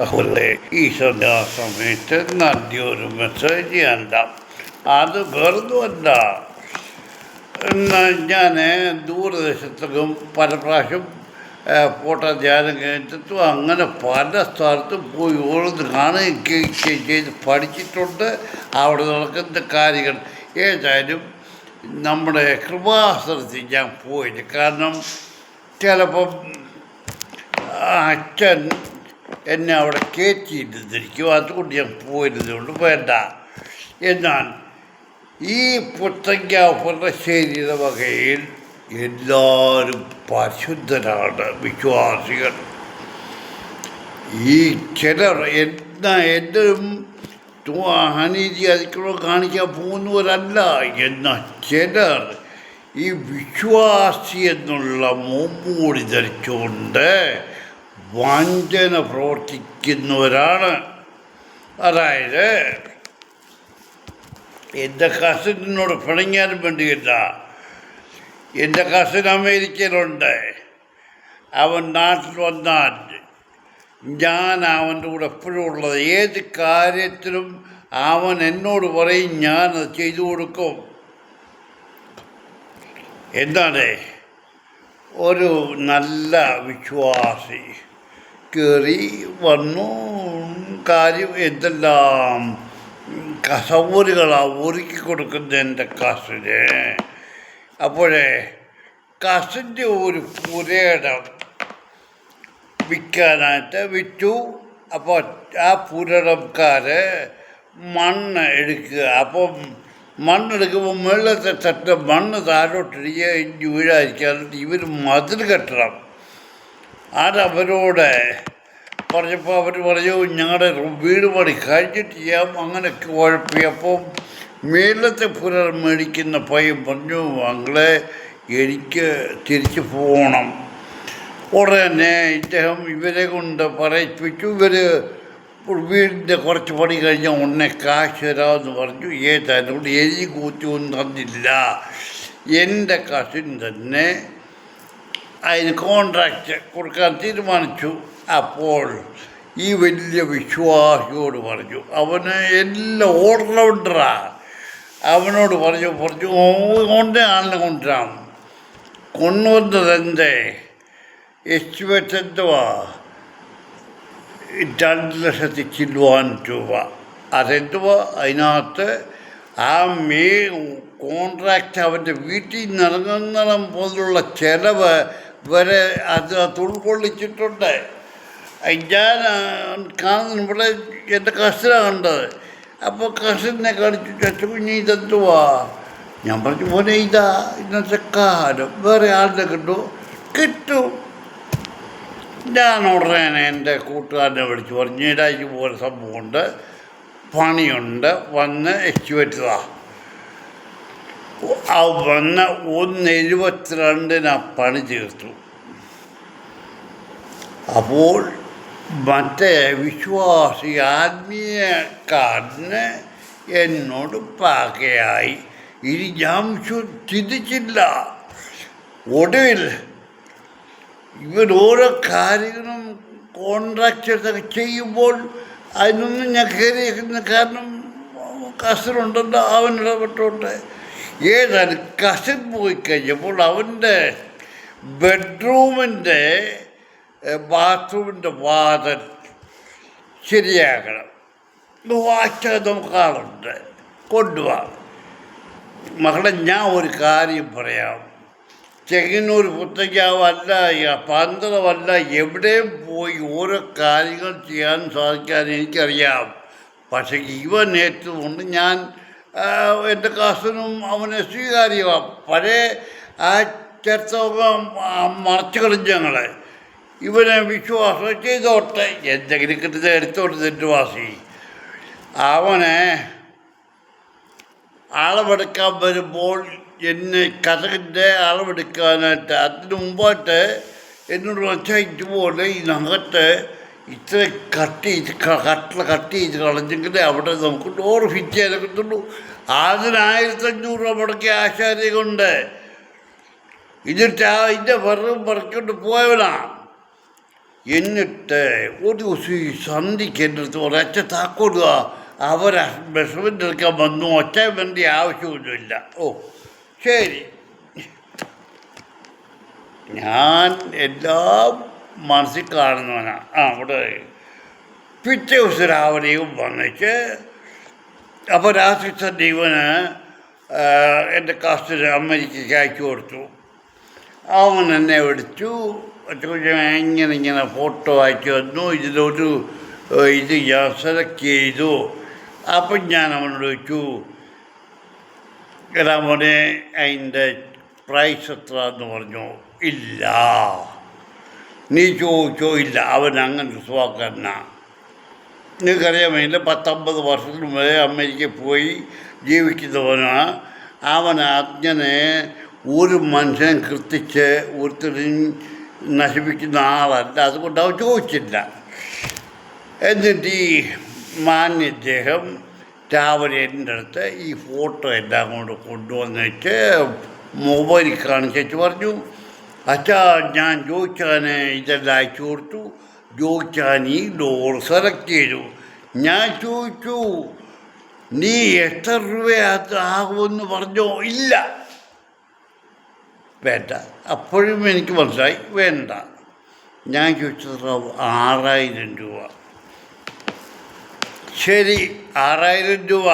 രാഹുലെ ഈ സമയത്ത് നല്ലൊരു മെസ്സേജ് ചെയ്യണ്ട. അത് വെറുതുമല്ല. ഞാൻ ദൂരദേശത്തേക്കും പല പ്രാവശ്യം ഫോട്ടോ ധ്യാനം കേട്ടിട്ടും അങ്ങനെ പല സ്ഥലത്തും പോയി ഓരോന്ന് കാണുകയും ചെയ്ത് പഠിച്ചിട്ടുണ്ട്. അവിടെ നടക്കുന്ന കാര്യങ്ങൾ ഏതായാലും നമ്മുടെ കൃപാസനത്തിൽ ഞാൻ പോയില്ല. കാരണം ചിലപ്പം അച്ഛൻ എന്നെ അവിടെ കയറ്റിയിരുന്നിരിക്കും. അതുകൊണ്ട് ഞാൻ പോയിരുന്നുകൊണ്ട് വേണ്ട. എന്നാൽ ഈ പുത്തങ്കാവ് ശരീര വകയിൽ എല്ലാവരും പരിശുദ്ധരാണ്, വിശ്വാസികൾ. ഈ ചിലർ എല്ലാവരും അനീതി അതിക്രമം കാണിക്കാൻ പോകുന്നവരല്ല. എന്നാൽ ചിലർ ഈ വിശ്വാസി എന്നുള്ള മുമ്മൂടി ധരിച്ചുകൊണ്ട് വഞ്ചന പ്രവർത്തിക്കുന്നവരാണ്. അതായത് എൻ്റെ കസിനോട് പിണങ്ങാനും വേണ്ടിയില്ല. എൻ്റെ കസിൻ അമേരിക്കയിലുണ്ട്. അവൻ നാട്ടിൽ വന്നാൽ ഞാൻ അവൻ്റെ കൂടെ എപ്പോഴും ഉള്ളത്. ഏത് കാര്യത്തിലും അവൻ എന്നോട് പറയും, ഞാനത് ചെയ്തു കൊടുക്കും. എന്താണ് ഒരു നല്ല വിശ്വാസി കയറി വന്നു. കാര്യം എന്തെല്ലാം സൗകര്യങ്ങളാണ് ഒരുക്കി കൊടുക്കുന്നത് എൻ്റെ കസിന്. അപ്പോഴേ കസിൻ്റെ ഒരു പുരയിടം വിൽക്കാനായിട്ട് വിറ്റു. അപ്പോൾ ആ പുരയിടക്കാർ മണ്ണ് എടുക്കുക. അപ്പം മണ്ണെടുക്കുമ്പോൾ മുകളിലത്തെ തട്ട് മണ്ണ് താഴോട്ടിരിക്കുക, ഇഞ്ചി വീഴാതിരിക്കാനായിട്ട് ഇവർ മതിൽ കെട്ടണം. അതവരോട് പറഞ്ഞപ്പോൾ അവർ പറഞ്ഞു, ഞങ്ങളുടെ വീട് പണി കഴിഞ്ഞിട്ട് ചെയ്യാം. അങ്ങനെയൊക്കെ കുഴപ്പി. അപ്പം മേലത്തെ പുര മേടിക്കുന്ന പയ്യൻ പറഞ്ഞു, മകളെ എനിക്ക് തിരിച്ചു പോകണം. ഉടനെ ഇദ്ദേഹം ഇവരെ കൊണ്ട് പറയിപ്പിച്ചു. ഇവർ വീടിൻ്റെ കുറച്ച് പണി കഴിഞ്ഞാൽ ഉടനെ കാശ് തരാമെന്ന് പറഞ്ഞു. ഏതായാലും എഴുതി കൂത്തിയൊന്നും തന്നില്ല. എൻ്റെ കസിൻ തന്നെ അതിന് കോൺട്രാക്റ്റ് കൊടുക്കാൻ തീരുമാനിച്ചു. അപ്പോൾ ഈ വലിയ വിശ്വാസിയോട് പറഞ്ഞു, അവന് എല്ലാം ഓൾറൗണ്ടറാണ്. അവനോട് പറഞ്ഞു കൊണ്ടേ ആളിനെ കൊണ്ടുവരാം. കൊണ്ടുവന്നതെന്തേ എസ്റ്റിമേറ്റ് എന്തുവാ 2,00,000 ചില്ലുവാൻ രൂപ. അതെന്തുവാ അതിനകത്ത് ആ കോൺട്രാക്റ്റ് അവൻ്റെ വീട്ടിൽ നിന്ന് ഇറങ്ങുന്നിടം പോലുള്ള ചിലവ് വരെ അത് ഉൾക്കൊള്ളിച്ചിട്ടുണ്ട്. ഞാൻ കാണുന്ന ഇവിടെ എൻ്റെ കസിനാണ് കണ്ടത്. അപ്പോൾ കസിനെ കാണിച്ചു, ചച്ചുകുഞ്ഞി ഇതെന്തുവാ? ഞാൻ പറഞ്ഞു, മോനെ ഇന്നത്തെ കാലം വേറെ ആളിനെ കിട്ടും. ഞാൻ ഉടനെ എൻ്റെ കൂട്ടുകാരനെ വിളിച്ച് പറഞ്ഞു, ഇടായി പോലെ സംഭവമുണ്ട്, പണിയുണ്ട്, വന്ന് എസ്റ്റിമേറ്റതാ. ആ വന്ന് 1,72 പണി തീർത്തു. അപ്പോൾ മറ്റേ വിശ്വാസി ആത്മീയക്കാരന് എന്നോട് പാകയായി. ഇനി ഞാൻ ചിന്തിച്ചില്ല. ഒടുവിൽ ഇവർ ഓരോ കാര്യങ്ങളും കോൺട്രാക്റ്റൊക്കെ ചെയ്യുമ്പോൾ അതിനൊന്നും ഞാൻ കയറിയിരിക്കുന്ന കാരണം കസിനുണ്ടല്ലോ, അവൻ ഇടപെട്ടോട്ടെ. ഏതായാലും കസിൻ പോയി കഴിഞ്ഞപ്പോൾ അവൻ്റെ ബെഡ്റൂമിൻ്റെ ബാത്റൂമിൻ്റെ വാതിൽ ശരിയാക്കണം. വായിച്ചാൽ നമുക്ക് ആളുണ്ട്, കൊണ്ടുപോവാ. മകളെ, ഞാൻ ഒരു കാര്യം പറയാം. ചെങ്ങന്നൂർ പുത്തങ്കാവല്ല, പന്തളമല്ല, എവിടെയും പോയി ഓരോ കാര്യങ്ങൾ ചെയ്യാൻ സാധിക്കാൻ എനിക്കറിയാം. പക്ഷേ ഇവൻ ഏറ്റതുകൊണ്ട് ഞാൻ എൻ്റെ കസിനും അവനെ സ്വീകാര്യമാണ്. പഴയ ആ ചരിത്രമൊക്കെ മറച്ചു കളഞ്ഞ് ഞങ്ങളെ. ഇവനെ വിശ്വാസം ചെയ്തോട്ടെ, എന്തെങ്കിലും കിട്ടുന്നത് എടുത്തോട്ട് തെറ്റുവാസി. അവനെ അളവെടുക്കാൻ വരുമ്പോൾ എന്നെ കഥകിൻ്റെ അളവെടുക്കാനായിട്ട് അതിന് മുമ്പായിട്ട് എന്നോട് വെച്ചാൽ ഇതുപോലെ ഇതിനകത്ത് ഇത്ര കട്ട് ചെയ്ത് കളഞ്ഞെങ്കിൽ അവിടെ നമുക്ക് ഡോറ് ഫിറ്റ് ചെയ്ത് കിട്ടുള്ളൂ. അതിന് 1,500 രൂപ മുടക്കി ആശാരി കൊണ്ട് ഇതിൻ്റെ വെറും പറക്കൊണ്ട് പോയവനാണ്. എന്നിട്ട് ഒരു ദിവസം ഈ സന്ധിക്ക് എൻ്റെ അടുത്ത് ഒരൊറ്റ താക്കോടുക അവർ ബസ്മെൻ്റ് എടുക്കാൻ വന്നു, ഒറ്റ വേണ്ടി ആവശ്യമൊന്നുമില്ല. ഓ ശരി, ഞാൻ എല്ലാം മനസ്സിൽ കാണുന്നവനാണ്. അവിടെ പിറ്റേ ദിവസം രാവിലെയും വന്നിട്ട് അപ്പോൾ രാത്രി സന്ദീപന് എൻ്റെ കാസ്റ്റിന് അമേരിക്കയ്ക്ക് അയച്ചു കൊടുത്തു. അവൻ എന്നെ വിളിച്ചു, ഇങ്ങനെ ഫോട്ടോ അയച്ചു തന്നു. ഇതിലൊരു ഇത് ഞാൻ സെലക്ട് ചെയ്തു. അപ്പം ഞാൻ അവനോട് ചോദിച്ചു, എടാ മോനെ അതിൻ്റെ പ്രൈസ് എത്ര എന്ന് പറഞ്ഞു. ഇല്ല. നീ ചോദിച്ചോ? ഇല്ല. അവൻ അങ്ങനെ സ്വഭാവക്കാരനാണ്. നിങ്ങൾക്കറിയാൻ വേണ്ടി 19 വർഷത്തിന് മുമ്പേ അമേരിക്കയിൽ പോയി ജീവിക്കുന്നവനാണ് അവൻ. അങ്ങനെ ഒരു മനുഷ്യൻ കൃത്തിച്ച് ഒരുത്തരും നശിപ്പിക്കുന്ന ആളല്ല. അതുകൊണ്ട് അവൻ ചോദിച്ചില്ല. എന്നിട്ട് ഈ മാന്യദ്ദേഹം രാവിലെ എൻ്റെ അടുത്ത് ഈ ഫോട്ടോ എല്ലാം കൊണ്ട് കൊണ്ടുവന്നിട്ട് മൊബൈലിൽ കാണിച്ചു പറഞ്ഞു, അച്ഛാ ഞാൻ ജോയിച്ചാന് ഇതെല്ലാം അയച്ചു കൊടുത്തു, ജോയിച്ചാൻ ഈ ഡോർ സെലക്ട് ചെയ്തു. ഞാൻ ചോദിച്ചു, നീ എത്ര രൂപ ആകുമെന്ന് പറഞ്ഞോ? ഇല്ല. വേണ്ട. അപ്പോഴും എനിക്ക് മനസ്സിലായി വേണ്ട. ഞാൻ ചോദിച്ചത് 6000 രൂപ. ശരി, 6000 രൂപ.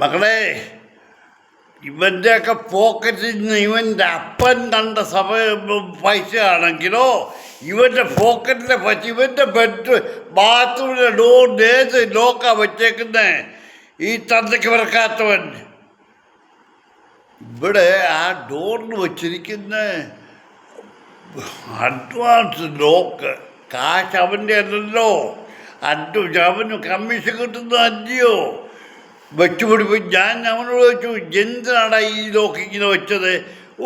മക്കളെ, ഇവൻ്റെയൊക്കെ പോക്കറ്റിൽ നിന്ന് ഇവൻ്റെ അപ്പൻ കണ്ട പൈസ ആണെങ്കിലോ ഇവൻ്റെ പോക്കറ്റിലെ പൈസ, ഇവൻ്റെ ബാത്റൂമിലെ ഡോറിൻ്റെ ഏത് ലോക്കാണ് വെച്ചേക്കുന്നത് ഈ തന്തയ്ക്ക് പിറക്കാത്തവൻ. ഇവിടെ ആ ഡോറിന് വച്ചിരിക്കുന്ന അഡ്വാൻസ് ലോക്ക്. കാശ് അവൻ്റെ അല്ലല്ലോ. അവന് കമ്മീഷൻ കിട്ടുന്ന അല്ലയോ വെച്ചുപിടിപ്പ്. ഞാൻ അവനോട് ചോദിച്ചു, എന്തിനാണ് ഈ ലോക്ക് ഇങ്ങനെ വെച്ചത്?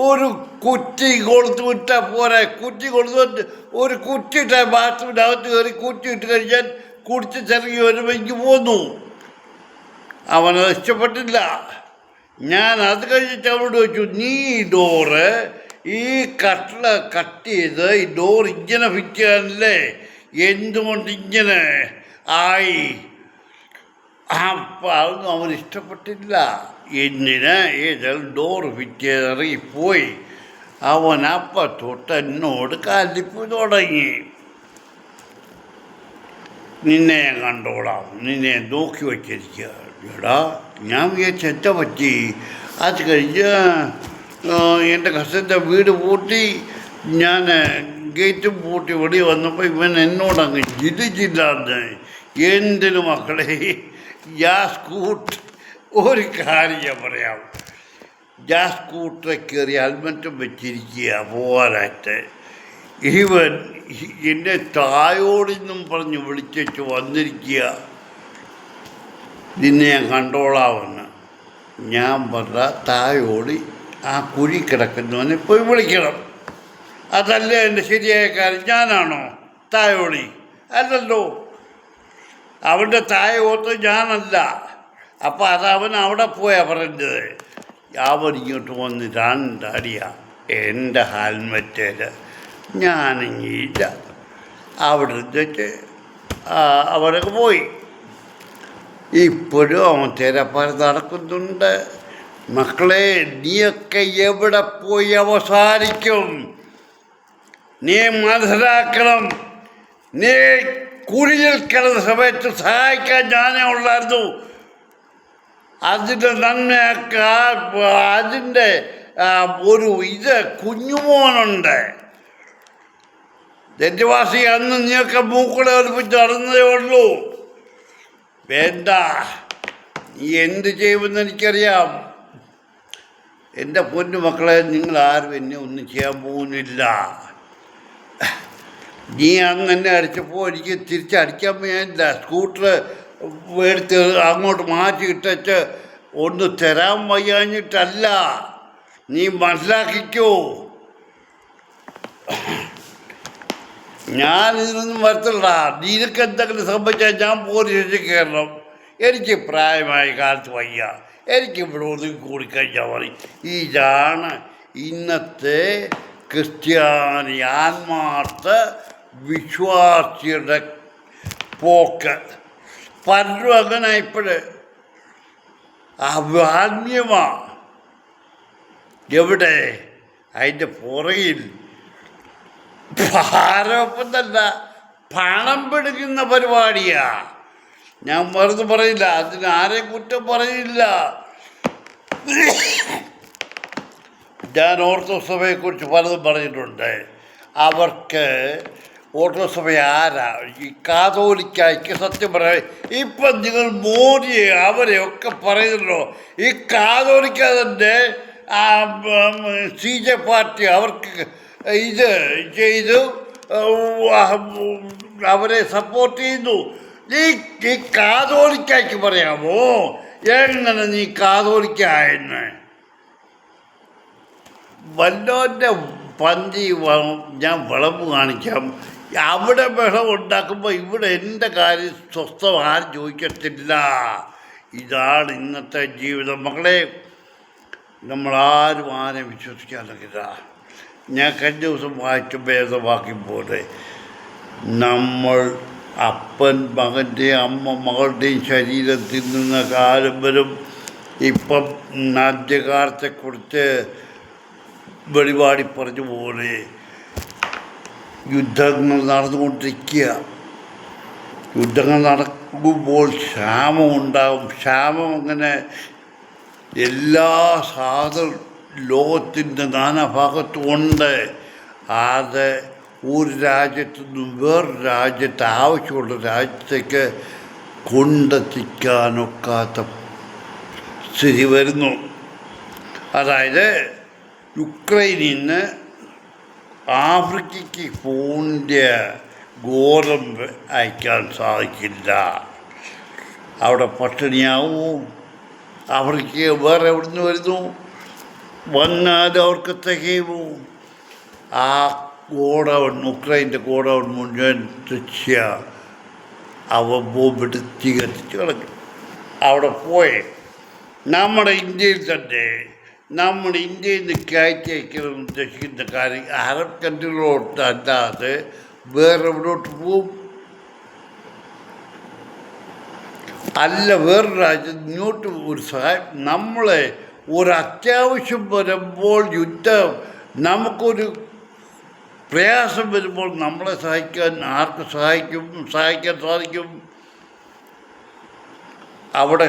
ഒരു കുറ്റി കൊടുത്ത് വിട്ടാൽ പോരാ. കുറ്റി കൊടുത്ത് ഒരു കുറ്റിയിട്ട ബാത്റൂമിൻ്റെ അകത്ത് കയറി കുറ്റി ഇട്ട് കഴിഞ്ഞാൽ കുടിച്ച് ചിറങ്ങി വരുമ്പോൾ എനിക്ക് പോന്നു. അവനത് ഇഷ്ടപ്പെട്ടില്ല. ഞാൻ അത് കഴിഞ്ഞിട്ട് അവനോട് ചോദിച്ചു, നീ ഡോറ് ഈ കട്ട് ചെയ്ത് ഈ ഡോർ ഇങ്ങനെ ഫിറ്റ് ചെയ്യാനല്ലേ, എന്തുകൊണ്ട് ഇങ്ങനെ ആയി? അപ്പം അതൊന്നും അവന് ഇഷ്ടപ്പെട്ടില്ല. എന്തിന് ഏതായാലും ഡോർ ഫിറ്റ് ചെയ്ത് ഇറങ്ങിപ്പോയി. അവൻ അപ്പം തൊട്ട് എന്നോട് കലിപ്പ് തുടങ്ങി. നിന്നെ ഞാൻ കണ്ടോളാം, നിന്നെ നോക്കി വച്ചിരിക്കുക. എടാ, ഞാൻ വിചാരിച്ച എന്താ പറ്റി? അത് കഴിഞ്ഞ് എൻ്റെ കസിൻ്റെ വീട് പൂട്ടി, ഞാൻ ഗേറ്റും പൂട്ടി വെളി വന്നപ്പോൾ ഇവൻ എന്നോടങ്ങ് ജില്ലാന്ന്. എന്തിനു മക്കളെ, ഒരു കാര്യം ഞാൻ പറയാം. സ്കൂട്ടറിൽ കയറി ഹെൽമെറ്റും വെച്ചിരിക്കുക പോകാനായിട്ട്. ഇവൻ എന്നെ തായോടിന്നും പറഞ്ഞ് വിളിച്ചു വന്നിരിക്കുക, നിന്നെ ഞാൻ കണ്ടോളാമെന്ന്. ഞാൻ പറഞ്ഞ തായോടി ആ കുഴി കിടക്കുന്നവനെ പോയി വിളിക്കണം. അതല്ലേ എൻ്റെ ശരിയായ കാര്യം. ഞാനാണോ തായോടി? അല്ലല്ലോ. അവൻ്റെ തായ ഓർത്ത് ഞാനല്ല. അപ്പം അതവൻ അവിടെ പോയാൽ പറഞ്ഞത്. അവൻ ഇങ്ങോട്ട് വന്ന് 2 അടിയാ എൻ്റെ ഹെൽമെറ്റിൽ. ഞാനില്ല. അവിടെ വെച്ച് അവരൊക്കെ പോയി. ഇപ്പോഴും അവൻ തിരപ്പര നടക്കുന്നുണ്ട്. മക്കളെ, നീയൊക്കെ എവിടെ പോയി അവസാനിക്കും? നീ മനസ്സിലാക്കണം. നീ കുഴിയിൽ കിടന്ന സമയത്ത് സഹായിക്കാൻ ഞാനേ ഉള്ളായിരുന്നു. അതിൻ്റെ നന്മയൊക്കെ അതിൻ്റെ ഒരു കുഞ്ഞുമോനുണ്ട് തെറ്റുവാസി. അന്ന് നീയൊക്കെ മൂക്കളെ ഒലിപ്പിച്ച് നടന്നതേ ഉള്ളൂ. വേണ്ട, നീ എന്ത് ചെയ്യുമെന്ന് എനിക്കറിയാം. എൻ്റെ പൊന്നു മക്കളെ, നിങ്ങളാരും എന്നെ ഒന്നും ചെയ്യാൻ പോകുന്നില്ല. നീ അന്ന് എന്നെ അടിച്ചപ്പോൾ എനിക്ക് തിരിച്ചടിക്കാൻ വയ്യാനില്ല. സ്കൂട്ടർ എടുത്ത് അങ്ങോട്ട് മാറ്റി ഇട്ടച്ച് ഒന്ന് തരാൻ വയ്യാഞ്ഞിട്ടല്ല. നീ മനസ്സിലാക്കിക്കോ. ഞാനിതിനൊന്നും വരത്തില്ല. നിനക്ക് എന്തെങ്കിലും സംഭവിച്ചാൽ ഞാൻ പോലീസിൽ കയറണം. എനിക്ക് പ്രായമായ കാലത്ത് വയ്യ. എനിക്കിവിടെ ഒതുക്കി കൂടിക്കഴിഞ്ഞാൽ മതി. ഇതാണ് ഇന്നത്തെ ക്രിസ്ത്യാനി ആത്മാർത്ഥ വിശ്വാസിയുടെ പോക്ക്. പലരും അങ്ങനെ ഇപ്പോഴ് ആത്മീയമാ. എവിടെ? അതിൻ്റെ പുറകിൽ ഭാരമൊപ്പമല്ല, പണം പിടിക്കുന്ന പരിപാടിയാ. ഞാൻ വെറുതെ പറയില്ല, അതിനാരെ കുറ്റം പറയില്ല. ഞാൻ ഓർത്തഡോക്സ് സഭയെക്കുറിച്ച് പലതും പറഞ്ഞിട്ടുണ്ട്. അവർക്ക് ഓർത്തഡോക്സ് സഭ ആരാ? ഈ കാതോലിക്കായ്ക്ക് സത്യം പറയാം. ഇപ്പം നിങ്ങൾ മോദിയെ അവരെയൊക്കെ പറയുന്നല്ലോ. ഈ കാതോലിക്കാതെ CJ പാർട്ടി അവർക്ക് ഇത് ചെയ്തു, അവരെ സപ്പോർട്ട് ചെയ്യുന്നു. ഈ കാതോലിക്കായ്ക്ക് പറയാമോ എങ്ങനെ നീ കാതോലിക്കായെന്ന്? വല്ലോൻ്റെ പന്തി ഞാൻ വിളമ്പ് കാണിക്കാം. അവിടെ ബഹളം ഉണ്ടാക്കുമ്പോൾ ഇവിടെ എൻ്റെ കാര്യം സ്വസ്ഥം ആരും ചോദിക്കത്തില്ല. ഇതാണ് ഇന്നത്തെ ജീവിതം മക്കളെ. നമ്മളാരും ആരെ വിശ്വസിക്കാനില്ല. ഞാൻ കഴിഞ്ഞ ദിവസം വായിച്ച ഭേദവാക്യം പോലെ നമ്മൾ അപ്പൻ മകൻ്റെയും അമ്മ മകളുടെയും ശരീരം തിന്നുന്ന കാലം വരും. ഇപ്പം ആദ്യകാലത്തെക്കുറിച്ച് വെളിപാടി പറഞ്ഞ പോലെ യുദ്ധങ്ങൾ നടന്നുകൊണ്ടിരിക്കുക. യുദ്ധങ്ങൾ നടക്കുമ്പോൾ ക്ഷാമം ഉണ്ടാകും. ക്ഷാമം അങ്ങനെ എല്ലാ സാധനം ലോകത്തിൻ്റെ നാനാഭാഗത്തും ഉണ്ട്. അത് ഒരു രാജ്യത്തു നിന്നും വേറൊരു രാജ്യത്ത് ആവശ്യമുള്ള രാജ്യത്തേക്ക് കൊണ്ടെത്തിക്കാനൊക്കാത്ത സ്ഥിതി വരുന്നു. അതായത് യുക്രൈനിൽ നിന്ന് ആഫ്രിക്കയ്ക്ക് പോകേണ്ട ഗോതമ്പ് അയക്കാൻ സാധിക്കില്ല. അവിടെ പട്ടിണിയാവും. ആഫ്രിക്ക വേറെ എവിടെ നിന്ന് വരുന്നു? വന്നാൽ അവർക്ക് തികയുമോ? ആ ഗോഡൗൺ, ഉക്രൈൻ്റെ ഗോഡൗൺ മുഴുവൻ റഷ്യ അവ ബോംബെടുത്ത് കത്തിച്ച് കളഞ്ഞു. അവിടെ പോയി നമ്മുടെ ഇന്ത്യയിൽ തന്നെ നമ്മുടെ ഇന്ത്യയിൽ നിന്ന് കയറ്റി അയക്കണം ഉദ്ദേശിക്കുന്ന കാര്യം അറബ് കൺട്രികളോട്ട് അല്ലാതെ വേറെ എവിടോട്ട് പോവും? അല്ല, വേറൊരു രാജ്യം ഇങ്ങോട്ട് ഒരു സഹായം. നമ്മളെ ഒരു അത്യാവശ്യം വരുമ്പോൾ യുദ്ധം, നമുക്കൊരു പ്രയാസം വരുമ്പോൾ നമ്മളെ സഹായിക്കാൻ ആർക്ക് സഹായിക്കാൻ സാധിക്കും? അവിടെ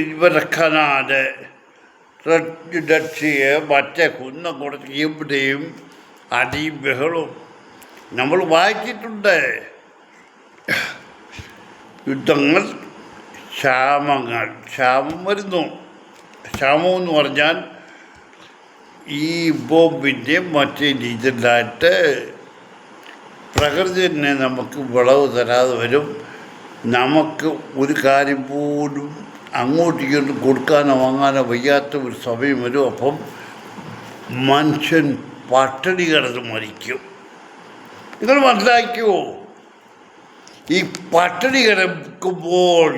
ഇവിടെ കനാല്, റഷ്യയെ മറ്റേ കുന്നം കൊടുത്ത് എവിടെയും അടിയും ബഹളവും നമ്മൾ വായിച്ചിട്ടുണ്ട്. യുദ്ധങ്ങൾ, ക്ഷാമം വരുന്നു. ക്ഷാമം എന്ന് പറഞ്ഞാൽ ഈ ബോംബിൻ്റെ മറ്റേ ഇതിലായിട്ട് പ്രകൃതി തന്നെ നമുക്ക് വിളവ് തരാതെ വരും. നമുക്ക് ഒരു കാര്യം പോലും അങ്ങോട്ട് കൊടുക്കാനോ വാങ്ങാനോ വയ്യാത്ത ഒരു സമയം വരും. അപ്പം മനുഷ്യൻ പട്ടിണി കിടന്ന് മരിക്കും. നിങ്ങൾ മനസ്സിലാക്കിയോ? ഈ പട്ടിണി കിടക്കുമ്പോൾ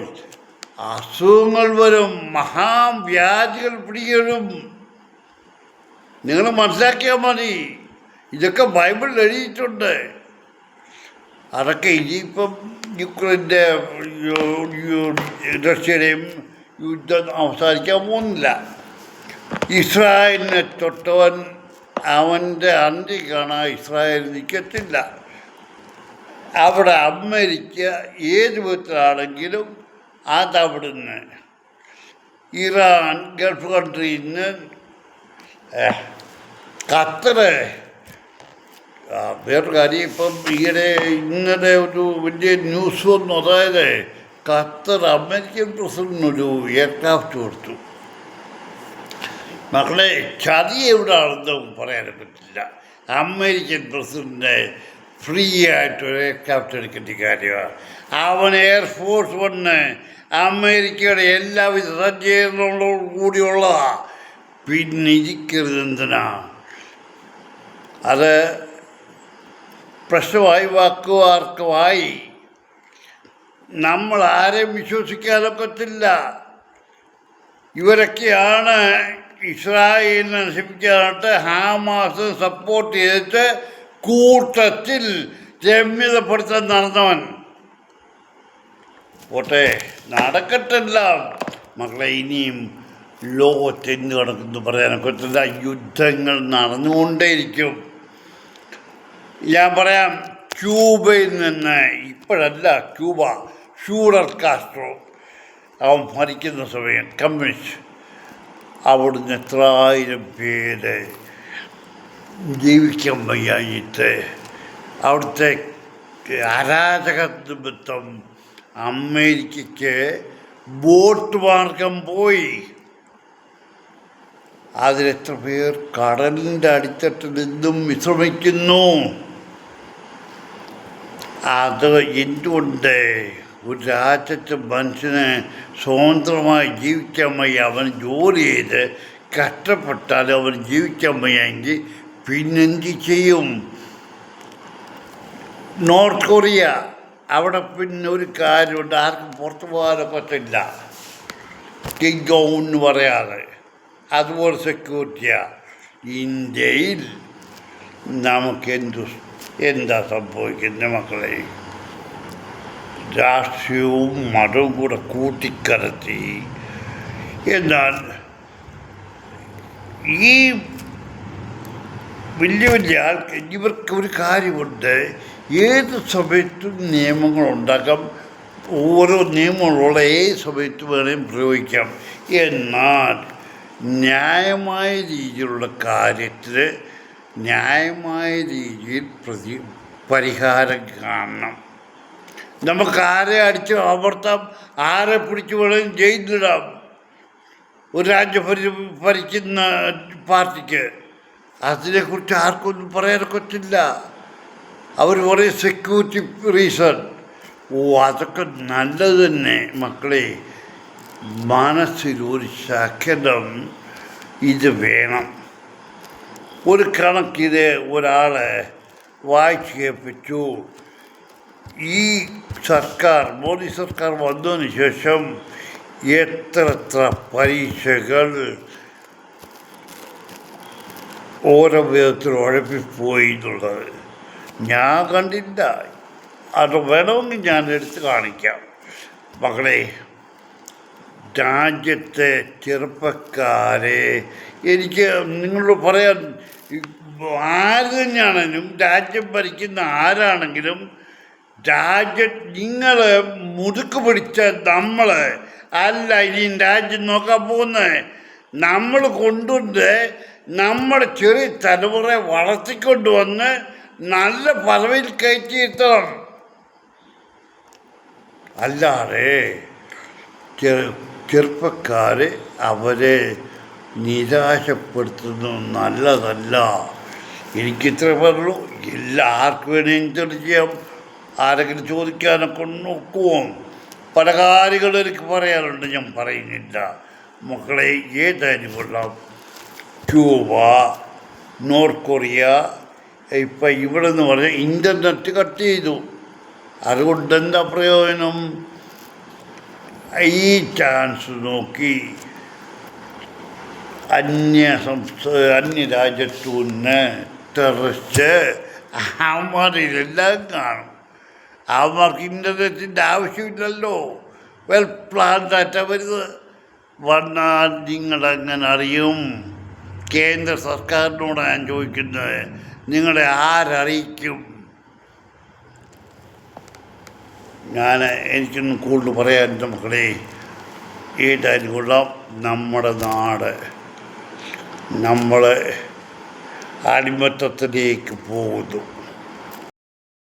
അസുഖങ്ങൾ വരും, മഹാവ്യാധികൾ പിടികളും. നിങ്ങൾ മനസ്സിലാക്കിയാൽ മതി. ഇതൊക്കെ ബൈബിളിൽ എഴുതിയിട്ടുണ്ട്. അതൊക്കെ ഇനിയിപ്പം യുക്രൈൻ്റെ റഷ്യയുടെയും യുദ്ധം അവസാനിക്കാൻ പോകുന്നില്ല. ഇസ്രായേലിനെ തൊട്ടവൻ അവൻ്റെ അന്തി കാണാൻ ഇസ്രായേൽ നിൽക്കത്തില്ല. അവിടെ അമേരിക്ക ഏത് വിധത്തിലാണെങ്കിലും അതവിടുന്ന് ഇറാൻ, ഗൾഫ് കൺട്രിയിൽ നിന്ന് ഖത്തർ. വേറൊരു കാര്യം, ഇപ്പം ഇന്നലെ ഒരു വലിയ ന്യൂസ് വന്നു. അതായത് ഖത്തർ അമേരിക്കൻ പ്രസിഡന്റിനൊരു എയർക്രാഫ്റ്റ് കൊടുത്തു. മക്കളെ, ചതി എവിടെയാണെന്ന് പറയാൻ പറ്റില്ല. അമേരിക്കൻ പ്രസിഡന്റ് ഫ്രീ ആയിട്ടൊരു എയർക്രാഫ്റ്റ് എടുക്കേണ്ട കാര്യമാണ്. അവൻ എയർഫോഴ്സ് വന്ന് അമേരിക്കയുടെ എല്ലാവിധ സജ്ജീകരണങ്ങളോടും കൂടിയുള്ളതാണ്. പിന്നെ ഇരിക്കരുത് എന്തിനാ? അത് പ്രശ്നമായി വാക്കുവാർക്കുമായി. നമ്മൾ ആരെയും വിശ്വസിക്കാനൊക്കത്തില്ല. ഇവരൊക്കെയാണ് ഇസ്രായേലിനെ നശിപ്പിക്കാനായിട്ട് ഹാമാസ് സപ്പോർട്ട് ചെയ്തിട്ട് കൂട്ടത്തിൽ രമ്യതപ്പെടുത്താൻ നടന്നവൻ. പോട്ടെ, നടക്കട്ടെല്ലാം മക്കളെ. ഇനിയും ലോകത്ത് എന്ത് നടക്കുന്നു പറയാനൊക്കെ പറ്റില്ല. യുദ്ധങ്ങൾ നടന്നുകൊണ്ടേയിരിക്കും. ഞാൻ പറയാം, ക്യൂബയിൽ നിന്ന്, ഇപ്പോഴല്ല ക്യൂബ, ഫ്യൂഡൽ കാസ്ട്രോ അവൻ ഭരിക്കുന്ന സമയം കമ്മ്യൂണിസ്റ്റ്, അവിടുന്ന് എത്രായിരം പേര് ജീവിക്കാൻ വയ്യായിട്ട് അവിടുത്തെ അരാജക നിമിത്തം അമേരിക്കയ്ക്ക് ബോട്ട് മാർഗം പോയി. അതിലെത്ര പേർ കടലിൻ്റെ അടിത്തട്ടിൽ നിന്നും വിശ്രമിക്കുന്നു. അത് എന്തുകൊണ്ട് ഒരു രാജ്യത്തെ മനുഷ്യന് സ്വതന്ത്രമായി ജീവിക്കാൻ വയ്യ? അവൻ ജോലി ചെയ്ത് കഷ്ടപ്പെട്ടാൽ അവൻ ജീവിക്കാൻ വയ്യെങ്കിൽ പിന്നെന്ത് ചെയ്യും? നോർത്ത് കൊറിയ, അവിടെ പിന്നെ ഒരു കാര്യമുണ്ട്, ആർക്കും പുറത്തു പോകാനൊക്കെ പറ്റില്ല, കിങ് ജോങ് എന്ന് പറയാതെ. അതുപോലെ സെക്യൂരിറ്റിയാണ്. ഇന്ത്യയിൽ നമുക്ക് എന്താ സംഭവിക്കുന്നത് മക്കളെ? രാഷ്ട്രീയവും മതവും കൂടെ കൂട്ടിക്കലർത്തി. എന്നാൽ ഈ വലിയ വലിയ ആൾക്ക് ഇവർക്ക് ഒരു കാര്യമുണ്ട്, ഏത് സമയത്തും നിയമങ്ങൾ ഉണ്ടാക്കാം, ഓരോ നിയമങ്ങളുള്ള ഏത് സമയത്ത് വേണേലും പ്രയോഗിക്കാം. എന്നാൽ ന്യായമായ രീതിയിലുള്ള കാര്യത്തിൽ ന്യായമായ രീതിയിൽ പരിഹാരം കാണണം. നമുക്ക് ആരെ അടിച്ച് അമർത്താം, ആരെ പിടിച്ച് വേണമെങ്കിലും ജയിലിടാം ഒരു രാജ്യം ഭരിക്കുന്ന പാർട്ടിക്ക്. അതിനെക്കുറിച്ച് ആർക്കൊന്നും പറയാനൊക്കത്തില്ല. അവർ പറയും സെക്യൂരിറ്റി റീസൺ. അതൊക്കെ നല്ലത് തന്നെ മക്കളെ. മനസ്സിൽ ഒരു ശകലം ഇത് വേണം. ഒരു കണക്കിന് ഒരാളെ വായിച്ച് കേൾപ്പിച്ചു. ഈ സർക്കാർ, മോദി സർക്കാർ വന്നതിന് ശേഷം എത്ര പരീക്ഷകൾ ഓരോ വിധത്തിൽ ഉഴപ്പിപ്പോയി എന്നുള്ളത് ഞാൻ കണ്ടില്ല. അത് വേണമെങ്കിൽ ഞാൻ എടുത്ത് കാണിക്കാം മക്കളെ. രാജ്യത്തെ ചെറുപ്പക്കാരെ എനിക്ക് നിങ്ങളോട് പറയാൻ, ആര് തന്നെയാണെങ്കിലും രാജ്യം ഭരിക്കുന്ന ആരാണെങ്കിലും നിങ്ങൾ മുതുക്ക് പിടിച്ച നമ്മൾ അല്ല ഇനി രാജ്യം നോക്കാൻ പോകുന്നത്. നമ്മൾ കൊണ്ടുവന്ന് നമ്മുടെ ചെറിയ തലമുറയെ വളർത്തിക്കൊണ്ട് വന്ന് നല്ല പദവിയിൽ കയറ്റിയിരുത്തണം. അല്ലാതെ ചെറുപ്പക്കാർ അവരെ നിരാശപ്പെടുത്തുന്നത് നല്ലതല്ല. എനിക്കിത്ര പറഞ്ഞു. എല്ലാവർക്കും വേണമെങ്കിൽ തെളിയിക്കാം, ആരെങ്കിലും ചോദിക്കാനൊക്കെ നോക്കുമോ? പല കാര്യങ്ങളും എനിക്ക് പറയാനുണ്ട്, ഞാൻ പറയുന്നില്ല മക്കളെ. ഏതായാലും കൊള്ളാം, ക്യൂബ, നോർത്ത് കൊറിയ, ഇപ്പം ഇവിടെ നിന്ന് പറഞ്ഞാൽ ഇൻ്റർനെറ്റ് കട്ട് ചെയ്തു. അതുകൊണ്ട് എന്താ പ്രയോജനം? ഈ ചാൻസ് നോക്കി അന്യരാജ്യത്തു നിന്ന് ടെററിസ്റ്റ് അവന്മാരിലെല്ലാം കാണും. അവന്മാർക്ക് ഇൻ്റർനെറ്റിൻ്റെ ആവശ്യമില്ലല്ലോ. വെൽ പ്ലാൻ ഡാറ്റ വരുന്നത് വന്നാൽ നിങ്ങളെങ്ങനെ അറിയും? കേന്ദ്ര സർക്കാരിനോട് ഞാൻ ചോദിക്കുന്നത്, നിങ്ങളെ ആരറിയിക്കും? എനിക്കൊന്നും കൂടുതൽ പറയാൻ മക്കളെ. ഏതായാലും കൊള്ളാം, നമ്മുടെ നാട് നമ്മൾ അടിമത്തത്തിലേക്ക് പോകുന്നു.